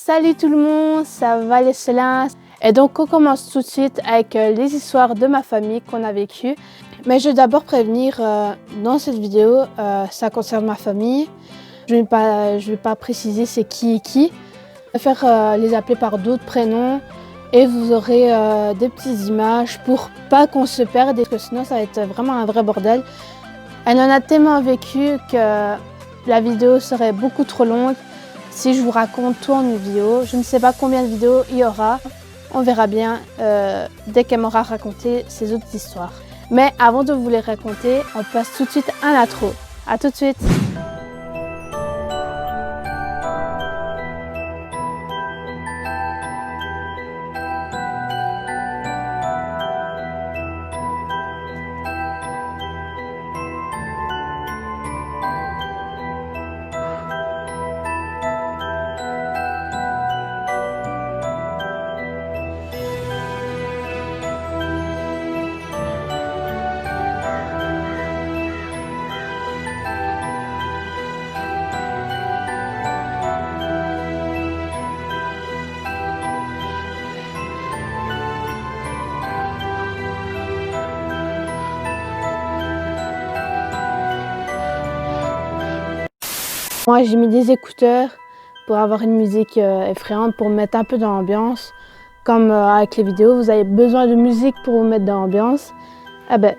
Salut tout le monde, ça va les Célins? Et donc on commence tout de suite avec les histoires de ma famille qu'on a vécues. Mais je vais d'abord prévenir, dans cette vidéo, ça concerne ma famille. Je vais pas préciser c'est qui et qui. Je vais faire les appeler par d'autres prénoms et vous aurez des petites images pour pas qu'on se perde, parce que sinon ça va être vraiment un vrai bordel. Elle en a tellement vécu que la vidéo serait beaucoup trop longue si je vous raconte tout en une vidéo. Je ne sais pas combien de vidéos il y aura. On verra bien dès qu'elle m'aura raconté ses autres histoires. Mais avant de vous les raconter, on passe tout de suite à l'intro. À tout de suite. Moi, j'ai mis des écouteurs pour avoir une musique effrayante, pour me mettre un peu dans l'ambiance. Comme avec les vidéos, vous avez besoin de musique pour vous mettre dans l'ambiance. Eh ben,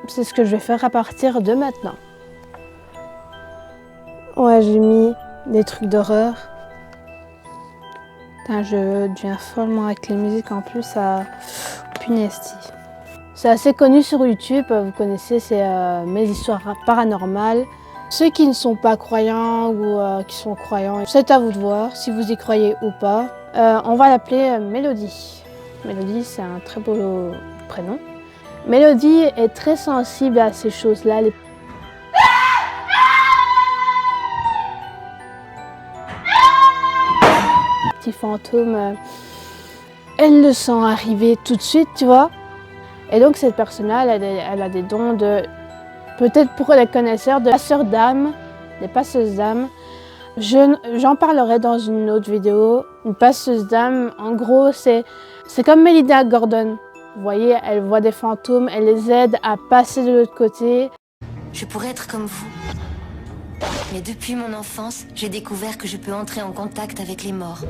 c'est ce que je vais faire à partir de maintenant. Ouais, j'ai mis des trucs d'horreur. Je deviens follement avec les musiques en plus, ça punaise. C'est assez connu sur YouTube, vous connaissez, c'est mes histoires paranormales. Ceux qui ne sont pas croyants ou qui sont croyants, c'est à vous de voir si vous y croyez ou pas. On va l'appeler Mélodie. Mélodie, c'est un très beau prénom. Mélodie est très sensible à ces choses-là. Les petits fantômes, elle le sent arriver tout de suite, tu vois. Et donc cette personne-là, elle a des dons de... Peut-être pour les connaisseurs de passeurs d'âme, des passeuses d'âme. J'en parlerai dans une autre vidéo. Une passeuse d'âme, en gros, c'est comme Melinda Gordon. Vous voyez, elle voit des fantômes, elle les aide à passer de l'autre côté. Je pourrais être comme vous. Mais depuis mon enfance, j'ai découvert que je peux entrer en contact avec les morts.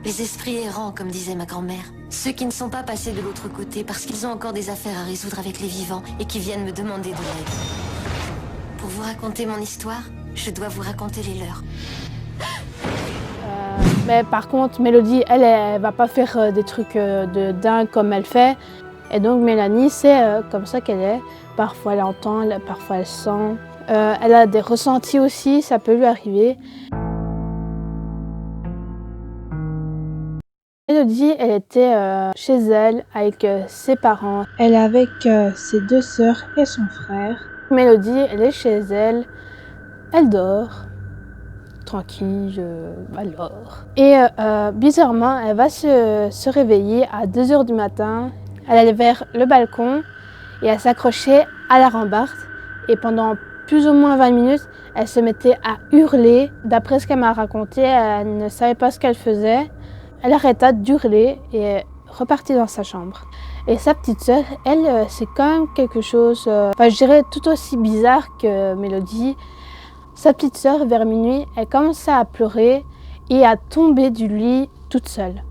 Les esprits errants, comme disait ma grand-mère. Ceux qui ne sont pas passés de l'autre côté parce qu'ils ont encore des affaires à résoudre avec les vivants et qui viennent me demander de l'aide. Pour vous raconter mon histoire, je dois vous raconter les leurs. Mais par contre, Mélodie, elle va pas faire des trucs de dingue comme elle fait. Et donc Mélanie, c'est comme ça qu'elle est. Parfois elle entend, parfois elle sent. Elle a des ressentis aussi, ça peut lui arriver. Mélodie, elle était chez elle avec ses parents. Elle est avec ses deux sœurs et son frère. Mélodie, elle est chez elle. Elle dort. Tranquille, elle dort. Et bizarrement, elle va se réveiller à 2 h du matin. Elle allait vers le balcon et elle s'accrochait à la rambarde. Et pendant plus ou moins 20 minutes, elle se mettait à hurler. D'après ce qu'elle m'a raconté, elle ne savait pas ce qu'elle faisait. Elle arrêta d'hurler et repartit dans sa chambre. Et sa petite sœur, elle, c'est quand même quelque chose, je dirais tout aussi bizarre que Mélodie. Sa petite sœur, vers minuit, elle commençait à pleurer et à tomber du lit toute seule.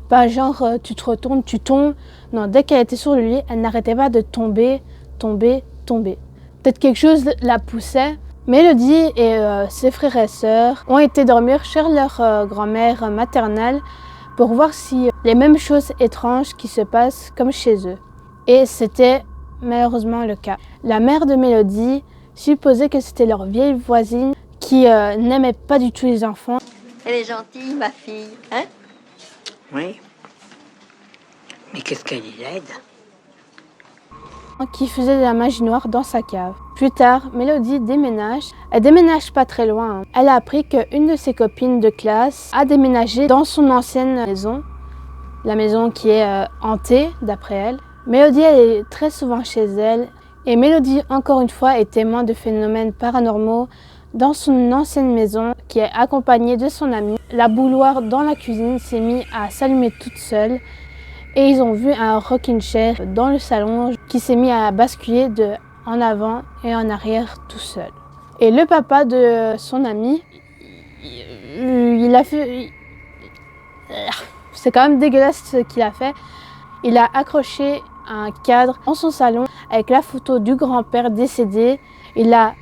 Pas genre, tu te retournes, tu tombes. Non, dès qu'elle était sur le lit, elle n'arrêtait pas de tomber. Peut-être quelque chose la poussait. Mélodie et ses frères et sœurs ont été dormir chez leur grand-mère maternelle pour voir si les mêmes choses étranges qui se passent comme chez eux. Et c'était malheureusement le cas. La mère de Mélodie supposait que c'était leur vieille voisine qui n'aimait pas du tout les enfants. Elle est gentille, ma fille, hein? Oui. Mais qu'est-ce qu'elle y aide? Qui faisait de la magie noire dans sa cave. Plus tard, Mélodie déménage. Elle déménage pas très loin. Elle a appris qu'une de ses copines de classe a déménagé dans son ancienne maison. La maison qui est hantée, d'après elle. Mélodie, elle est très souvent chez elle. Et Mélodie, encore une fois, est témoin de phénomènes paranormaux dans son ancienne maison qui qui est accompagnée de son ami. La bouilloire dans la cuisine s'est mise à s'allumer toute seule et ils ont vu un rocking chair dans le salon qui s'est mis à basculer en avant et en arrière tout seul. Et le papa de son ami, il a fait... C'est quand même dégueulasse ce qu'il a fait. Il a accroché un cadre dans son salon avec la photo du grand-père décédé. Il a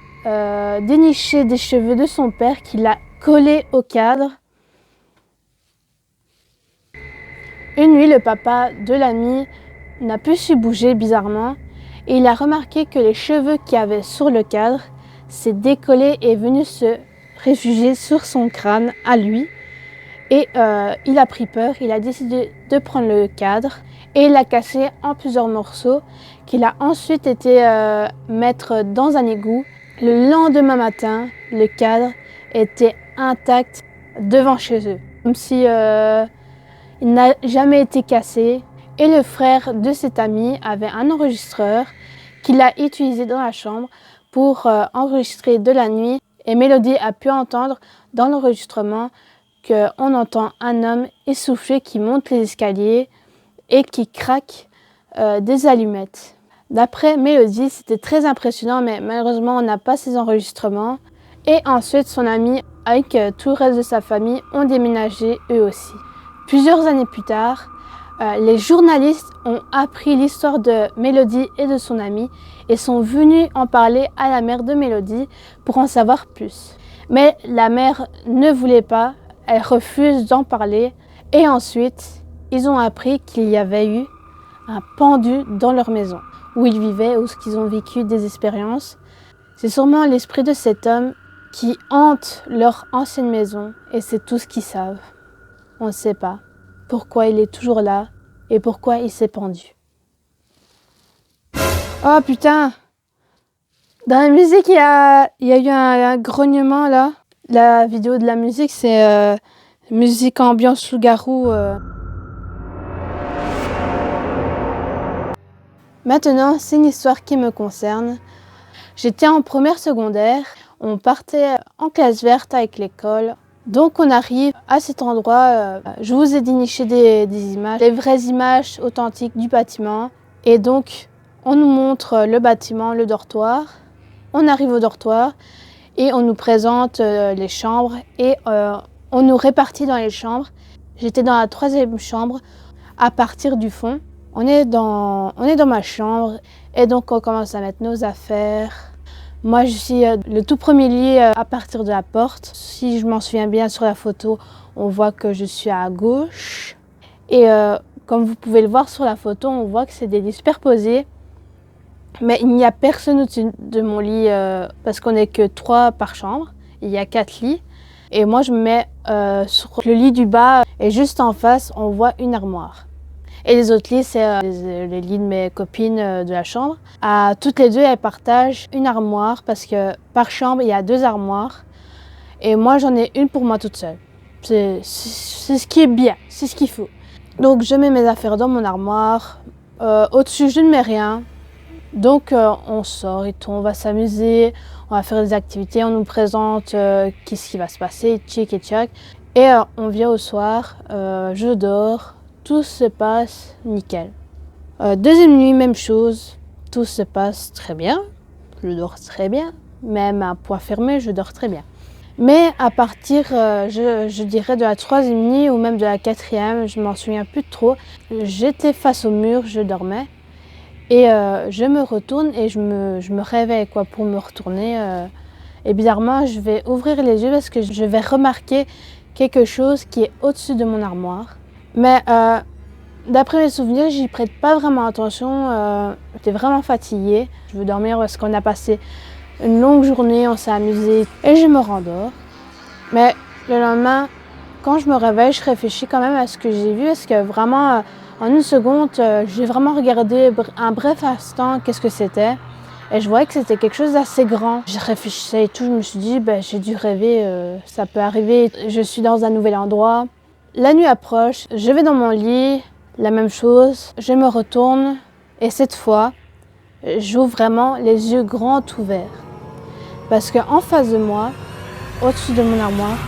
déniché des cheveux de son père qu'il a collé au cadre. Une nuit, le papa de l'ami n'a plus su bouger bizarrement et il a remarqué que les cheveux qu'il y avait sur le cadre s'est décollé et est venu se réfugier sur son crâne à lui. Et il a pris peur, il a décidé de prendre le cadre et il l'a cassé en plusieurs morceaux qu'il a ensuite été mettre dans un égout. Le lendemain matin, le cadre était intact devant chez eux, comme si il n'a jamais été cassé. Et le frère de cet ami avait un enregistreur qu'il a utilisé dans la chambre pour enregistrer de la nuit. Et Mélodie a pu entendre dans l'enregistrement qu'on entend un homme essoufflé qui monte les escaliers et qui craque des allumettes. D'après Mélodie, c'était très impressionnant, mais malheureusement, on n'a pas ces enregistrements. Et ensuite, son ami, avec tout le reste de sa famille, ont déménagé eux aussi. Plusieurs années plus tard, les journalistes ont appris l'histoire de Mélodie et de son ami et sont venus en parler à la mère de Mélodie pour en savoir plus. Mais la mère ne voulait pas, elle refuse d'en parler. Et ensuite, ils ont appris qu'il y avait eu un pendu dans leur maison, où ils vivaient, où ils ont vécu des expériences. C'est sûrement l'esprit de cet homme qui hante leur ancienne maison et c'est tout ce qu'ils savent. On ne sait pas pourquoi il est toujours là et pourquoi il s'est pendu. Oh putain! Dans la musique, il y a eu un grognement là. La vidéo de la musique, c'est musique ambiance loup-garou. Maintenant, c'est une histoire qui me concerne. J'étais en première secondaire, on partait en classe verte avec l'école. Donc on arrive à cet endroit, je vous ai déniché des images, des vraies images authentiques du bâtiment. Et donc on nous montre le bâtiment, le dortoir. On arrive au dortoir et on nous présente les chambres et on nous répartit dans les chambres. J'étais dans la 3e chambre à partir du fond. On est dans ma chambre et donc on commence à mettre nos affaires. Moi, je suis le tout premier lit à partir de la porte. Si je m'en souviens bien sur la photo, on voit que je suis à gauche. Et comme vous pouvez le voir sur la photo, on voit que c'est des lits superposés. Mais il n'y a personne au-dessus de mon lit parce qu'on n'est que 3 par chambre. Il y a 4 lits. Et moi, je me mets sur le lit du bas et juste en face, on voit une armoire. Et les autres lits, c'est les lits de mes copines de la chambre. Toutes les deux, elles partagent une armoire parce que par chambre, il y a 2 armoires. Et moi, j'en ai une pour moi toute seule. C'est ce qui est bien, c'est ce qu'il faut. Donc, je mets mes affaires dans mon armoire. Au-dessus, je ne mets rien. Donc, on sort et tout, on va s'amuser, on va faire des activités, on nous présente qu'est-ce qui va se passer, tchic et tchac. Et on vient au soir, je dors. Tout se passe nickel. Deuxième nuit, même chose. Tout se passe très bien. Je dors très bien. Même à point fermé, je dors très bien. Mais à partir, je dirais, de la 3e nuit ou même de la 4e, je m'en souviens plus trop, j'étais face au mur, je dormais. Et je me retourne et je me réveille pour me retourner. Et bizarrement, je vais ouvrir les yeux parce que je vais remarquer quelque chose qui est au-dessus de mon armoire. Mais d'après mes souvenirs, j'y prête pas vraiment attention. J'étais vraiment fatiguée. Je veux dormir parce qu'on a passé une longue journée, on s'est amusé et je me rendors. Mais le lendemain, quand je me réveille, je réfléchis quand même à ce que j'ai vu parce que vraiment, en une seconde, j'ai vraiment regardé un bref instant qu'est-ce que c'était. Et je voyais que c'était quelque chose d'assez grand. Je réfléchissais et tout, je me suis dit, j'ai dû rêver, ça peut arriver. Je suis dans un nouvel endroit. La nuit approche, je vais dans mon lit, la même chose, je me retourne et cette fois, j'ouvre vraiment les yeux grands ouverts. Parce qu'en face de moi, au-dessus de mon armoire,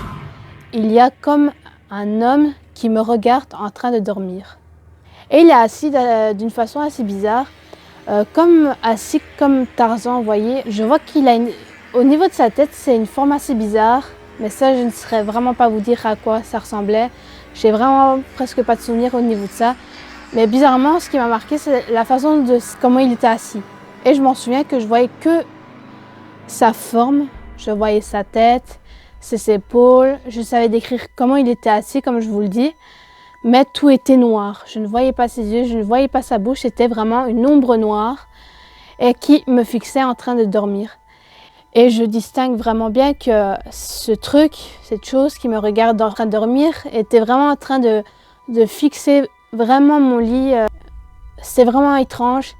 il y a comme un homme qui me regarde en train de dormir. Et il est assis d'une façon assez bizarre, assis comme Tarzan, vous voyez. Je vois qu'il a au niveau de sa tête, c'est une forme assez bizarre, mais ça, je ne saurais vraiment pas vous dire à quoi ça ressemblait. J'ai vraiment presque pas de souvenir au niveau de ça. Mais bizarrement, ce qui m'a marqué, c'est la façon de comment il était assis. Et je m'en souviens que je voyais que sa forme, je voyais sa tête, ses épaules. Je savais décrire comment il était assis, comme je vous le dis. Mais tout était noir. Je ne voyais pas ses yeux, je ne voyais pas sa bouche. C'était vraiment une ombre noire et qui me fixait en train de dormir. Et je distingue vraiment bien que ce truc, cette chose qui me regarde en train de dormir, était vraiment en train de fixer vraiment mon lit. C'est vraiment étrange.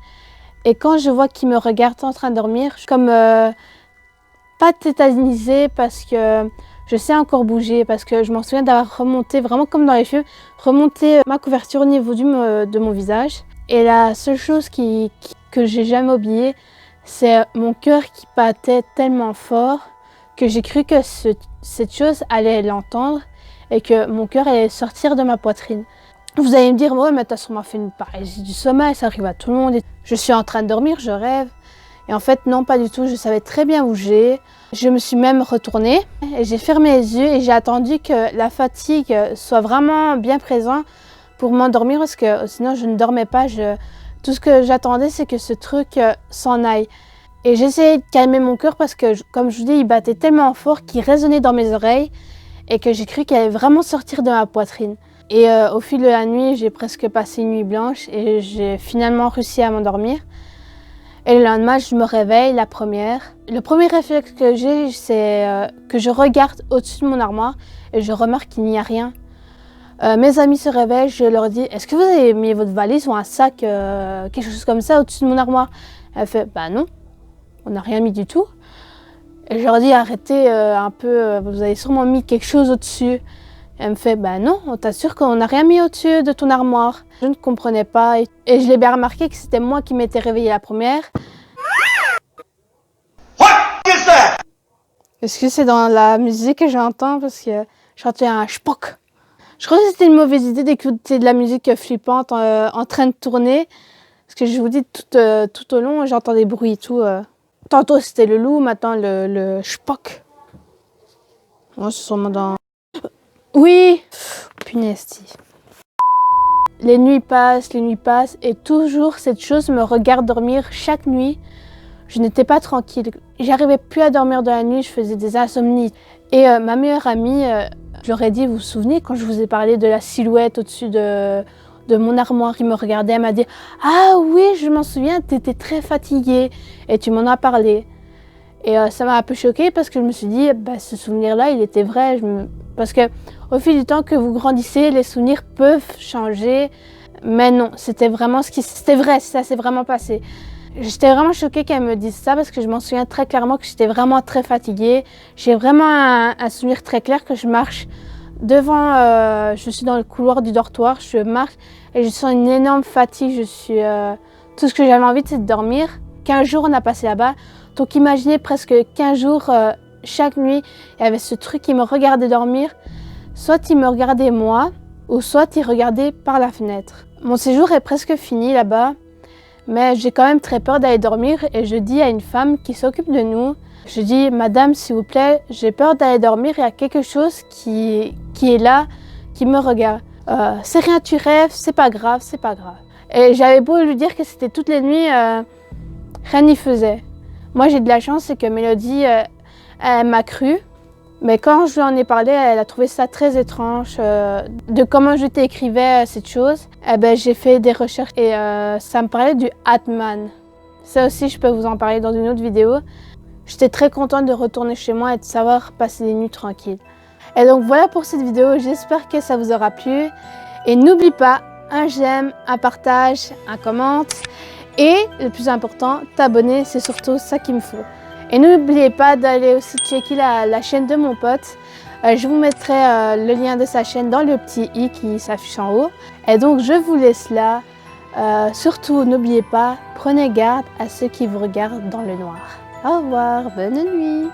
Et quand je vois qu'il me regarde en train de dormir, je suis comme pas tétanisée parce que je sais encore bouger, parce que je m'en souviens d'avoir remonté, vraiment comme dans les films, remonté ma couverture au niveau de mon visage. Et la seule chose que j'ai jamais oubliée, c'est mon cœur qui battait tellement fort que j'ai cru que cette chose allait l'entendre et que mon cœur allait sortir de ma poitrine. Vous allez me dire, ouais, mais t'as sûrement fait une paralysie du sommeil, ça arrive à tout le monde. Je suis en train de dormir, je rêve. Et en fait, non, pas du tout, je savais très bien bouger. Je me suis même retournée et j'ai fermé les yeux et j'ai attendu que la fatigue soit vraiment bien présente pour m'endormir parce que sinon je ne dormais pas. Tout ce que j'attendais, c'est que ce truc s'en aille. Et j'essayais de calmer mon cœur parce que, comme je vous dis, il battait tellement fort qu'il résonnait dans mes oreilles et que j'ai cru qu'il allait vraiment sortir de ma poitrine. Et au fil de la nuit, j'ai presque passé une nuit blanche et j'ai finalement réussi à m'endormir. Et le lendemain, je me réveille, la première. Le premier réflexe que j'ai, c'est que je regarde au-dessus de mon armoire et je remarque qu'il n'y a rien. Mes amis se réveillent, je leur dis « Est-ce que vous avez mis votre valise ou un sac, quelque chose comme ça au-dessus de mon armoire ?» Elle fait « Bah non, on n'a rien mis du tout. » Et je leur dis « Arrêtez un peu, vous avez sûrement mis quelque chose au-dessus. » Elle me fait « Bah non, on t'assure qu'on n'a rien mis au-dessus de ton armoire. » Je ne comprenais pas et je l'ai bien remarqué que c'était moi qui m'étais réveillée la première. Est-ce que c'est dans la musique que j'entends parce que j'entends un chpoc. Je crois que c'était une mauvaise idée d'écouter de la musique flippante en train de tourner. Parce que je vous dis, tout au long, j'entends des bruits et tout. Tantôt c'était le loup, maintenant le chpoc. Oh, c'est sûrement dans... Oui! Punaise. Les nuits passent et toujours cette chose me regarde dormir chaque nuit. Je n'étais pas tranquille. J'arrivais plus à dormir de la nuit, je faisais des insomnies. Et ma meilleure amie, je leur ai dit, vous vous souvenez quand je vous ai parlé de la silhouette au-dessus de mon armoire, il me regardait, elle m'a dit « Ah oui, je m'en souviens, tu étais très fatiguée et tu m'en as parlé. » Et ça m'a un peu choquée parce que je me suis dit, bah, ce souvenir-là, il était vrai. Parce qu'au fil du temps que vous grandissez, les souvenirs peuvent changer. Mais non, c'était vraiment c'était vrai, ça s'est vraiment passé. J'étais vraiment choquée qu'elle me dise ça parce que je m'en souviens très clairement que j'étais vraiment très fatiguée. J'ai vraiment un souvenir très clair que je marche devant, je suis dans le couloir du dortoir, je marche et je sens une énorme fatigue. Tout ce que j'avais envie, c'est de dormir. 15 jours on a passé là-bas. Donc imaginez presque 15 jours, chaque nuit, il y avait ce truc qui me regardait dormir. Soit il me regardait moi, ou soit il regardait par la fenêtre. Mon séjour est presque fini là-bas, mais j'ai quand même très peur d'aller dormir et je dis à une femme qui s'occupe de nous, je dis « Madame, s'il vous plaît, j'ai peur d'aller dormir, il y a quelque chose qui est là, qui me regarde. C'est rien, tu rêves, c'est pas grave, c'est pas grave. » Et j'avais beau lui dire que c'était toutes les nuits, rien n'y faisait. Moi, j'ai de la chance, c'est que Mélodie, elle m'a cru. Mais quand je lui en ai parlé, elle a trouvé ça très étrange de comment je t'écrivais cette chose. Eh ben, j'ai fait des recherches et ça me parlait du Atman. Ça aussi, je peux vous en parler dans une autre vidéo. J'étais très contente de retourner chez moi et de savoir passer des nuits tranquilles. Et donc voilà pour cette vidéo, j'espère que ça vous aura plu. Et n'oublie pas, un j'aime, un partage, un commente. Et le plus important, t'abonner, c'est surtout ça qu'il me faut. Et n'oubliez pas d'aller aussi checker la chaîne de mon pote. Je vous mettrai le lien de sa chaîne dans le petit i qui s'affiche en haut. Et donc je vous laisse là. Surtout, n'oubliez pas, prenez garde à ceux qui vous regardent dans le noir. Au revoir, bonne nuit.